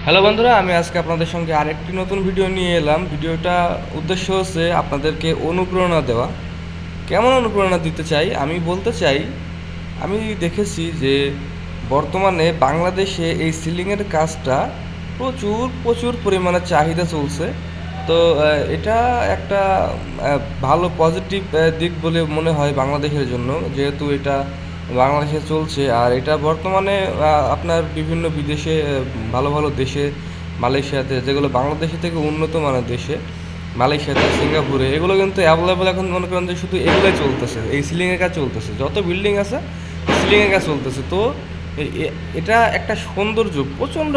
Hello বন্ধুরা, আমি আজকে আপনাদের সঙ্গে আরেকটি নতুন ভিডিও নিয়ে এলাম। ভিডিওটা উদ্দেশ্য হচ্ছে আপনাদেরকে অনুপ্রেরণা দেওয়া। কেমন অনুপ্রেরণা দিতে চাই আমি বলতে চাই, আমি দেখেছি যে বর্তমানে বাংলাদেশে এই সিলিংয়ের কাজটা প্রচুর প্রচুর পরিমাণে চাহিদা চলছে। তো এটা একটা ভালো পজিটিভ দিক বলে মনে হয় বাংলাদেশের জন্য, যেহেতু এটা বাংলাদেশে চলছে। আর এটা বর্তমানে আপনার বিভিন্ন বিদেশে, ভালো ভালো দেশে, মালয়েশিয়াতে, যেগুলো বাংলাদেশে থেকে উন্নত মানের দেশে, মালয়েশিয়াতে, সিঙ্গাপুরে, এগুলো কিন্তু অ্যাভেলেবেল। এখন মনে করেন যে শুধু এগুলোই চলতেছে, এই সিলিংয়ের কাজ চলতেছে, যত বিল্ডিং আছে সিলিংয়ের কাজ চলতেছে। তো এটা একটা সৌন্দর্য, প্রচণ্ড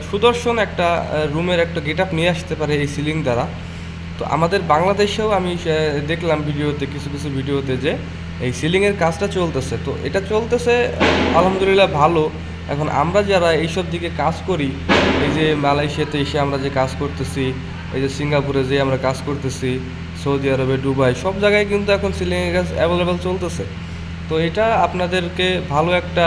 সুদর্শন একটা রুমের একটা গেট আপ নিয়ে আসতে পারে এই সিলিং দ্বারা। তো আমাদের বাংলাদেশেও আমি দেখলাম ভিডিওতে, কিছু কিছু ভিডিওতে, যে এই সিলিংয়ের কাজটা চলতেছে। তো এটা চলতেছে আলহামদুলিল্লাহ ভালো। এখন আমরা যারা এইসব দিকে কাজ করি, এই যে মালয়েশিয়াতে এসে আমরা যে কাজ করতেছি, এই যে সিঙ্গাপুরে যে আমরা কাজ করতেছি, সৌদি আরবে, দুবাই, সব জায়গায় কিন্তু এখন সিলিংয়ের কাজ অ্যাভেলেবেল চলতেছে। তো এটা আপনাদেরকে ভালো একটা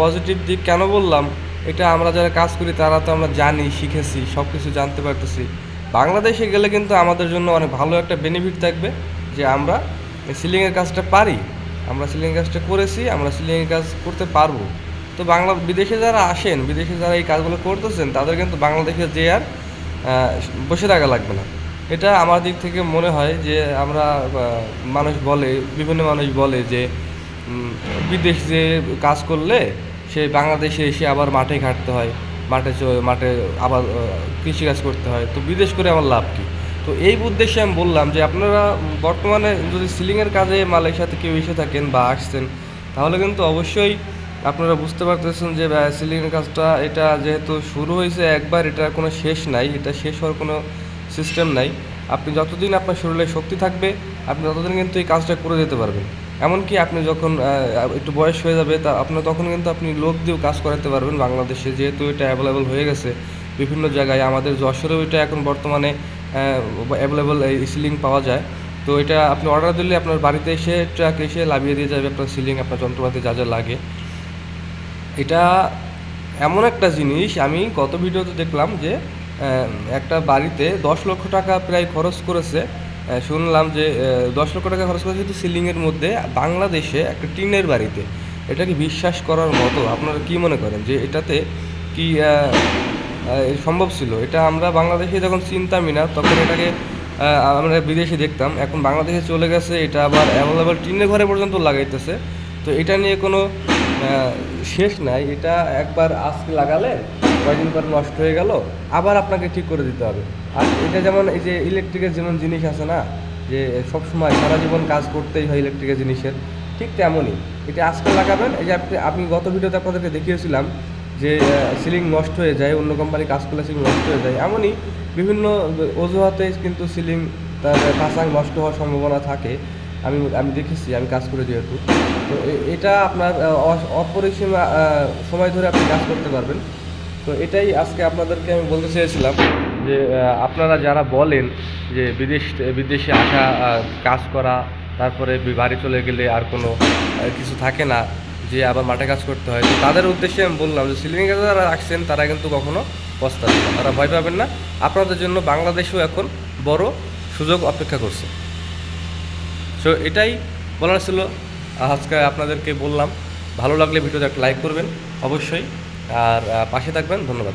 পজিটিভ দিক কেন বললাম, এটা আমরা যারা কাজ করি তারা তো আমরা জানি, শিখেছি, সব কিছু জানতে পারতেছি। বাংলাদেশে গেলে কিন্তু আমাদের জন্য অনেক ভালো একটা বেনিফিট থাকবে, যে আমরা সিলিংয়ের কাজটা পারি, আমরা সিলিংয়ের কাজটা করেছি, আমরা সিলিংয়ের কাজ করতে পারবো। তো বিদেশে যারা আসেন, বিদেশে যারা এই কাজগুলো করতেছেন, তাদের কিন্তু বাংলাদেশে যে আর বসে থাকা লাগবে না। এটা আমার দিক থেকে মনে হয় যে আমরা, মানুষ বলে, বিভিন্ন মানুষ বলে যে বিদেশ যে কাজ করলে সে বাংলাদেশে এসে আবার মাঠে খাটতে হয়, মাঠে আবার কৃষিকাজ করতে হয়, তো বিদেশ করে আমার লাভ কী? তো এই উদ্দেশ্যে আমি বললাম যে আপনারা বর্তমানে যদি সিলিংয়ের কাজে মালয়েশিয়াতে কেউ এসে থাকেন বা আসছেন, তাহলে কিন্তু অবশ্যই আপনারা বুঝতে পারতেছেন যে সিলিংয়ের কাজটা, এটা যেহেতু শুরু হয়েছে একবার, এটা কোনো শেষ নাই, এটা শেষ হওয়ার কোনো সিস্টেম নাই। আপনি যতদিন আপনার শরীরে শক্তি থাকবে, আপনি ততদিন কিন্তু এই কাজটা করে যেতে পারবেন। এমনকি আপনি যখন একটু বয়স হয়ে যাবে, তা আপনার তখন কিন্তু আপনি লোক দিয়েও কাজ করাতে পারবেন বাংলাদেশে, যেহেতু এটা অ্যাভেলেবল হয়ে গেছে বিভিন্ন জায়গায়। আমাদের যশোরেও এটা এখন বর্তমানে অ্যাভেলেবল এই সিলিং পাওয়া যায়। তো এটা আপনি অর্ডার দিলে আপনার বাড়িতে এসে ট্রাক এসে লাভিয়ে দিয়ে যাবে আপনার সিলিং, আপনার যন্ত্রপাতি যা যা লাগে। এটা এমন একটা জিনিস, আমি গত ভিডিওতে দেখলাম যে একটা বাড়িতে 10 লক্ষ টাকা প্রায় খরচ করেছে। শুনলাম যে 10 লক্ষ টাকা খরচ করেছে শুধু সিলিংয়ের মধ্যে, বাংলাদেশে একটা টিনের বাড়িতে। এটা কি বিশ্বাস করার মতো? আপনারা কি মনে করেন যে এটাতে কি সম্ভব ছিল? এটা আমরা বাংলাদেশে যখন চিনতামই না, তখন এটাকে আমরা বিদেশে দেখতাম। এখন বাংলাদেশে চলে গেছে, এটা আবার অ্যাভেলেবল টিনের ঘরে পর্যন্ত লাগাইতেছে। তো এটা নিয়ে কোনো শেষ নাই। এটা একবার আজকে লাগালে কয়েকদিন পর নষ্ট হয়ে গেল, আবার আপনাকে ঠিক করে দিতে হবে। আর এটা যেমন এই যে ইলেকট্রিকের যেমন জিনিস আছে না, যে সবসময় সারা জীবন কাজ করতেই হয় ইলেকট্রিকের জিনিসের, ঠিক তেমনই এটা আজকে লাগাবেন। এই যে আমি গত ভিডিওতে আপনাদেরকে দেখিয়েছিলাম যে সিলিং নষ্ট হয়ে যায়, অন্য কোম্পানি কাজ করলে সিলিং নষ্ট হয়ে যায়, এমনই বিভিন্ন অজুহাতে কিন্তু সিলিং তার কাঁচা নষ্ট হওয়ার সম্ভাবনা থাকে। আমি দেখেছি, আমি কাজ করে যেহেতু। তো এটা আপনার অপরিসীম সময় ধরে আপনি কাজ করতে পারবেন। তো এটাই আজকে আপনাদেরকে আমি বলতে চেয়েছিলাম, যে আপনারা যারা বলেন যে বিদেশে আসা, কাজ করা, তারপরে বাড়ি চলে গেলে আর কোনো কিছু থাকে না, যে আবার মাঠে কাজ করতে হয়, তো তাদের উদ্দেশ্যে আমি বললাম যে সিলিংয়ে যারা রাখছেন তারা কিন্তু কখনো পস্তাবেন না, তারা ভয় পাবেন না। আপনাদের জন্য বাংলাদেশেও এখন বড় সুযোগ অপেক্ষা করছে। সো এটাই বলার ছিল, আজকে আপনাদেরকে বললাম। ভালো লাগলে ভিডিওতে একটা লাইক করবেন অবশ্যই, আর পাশে থাকবেন। ধন্যবাদ।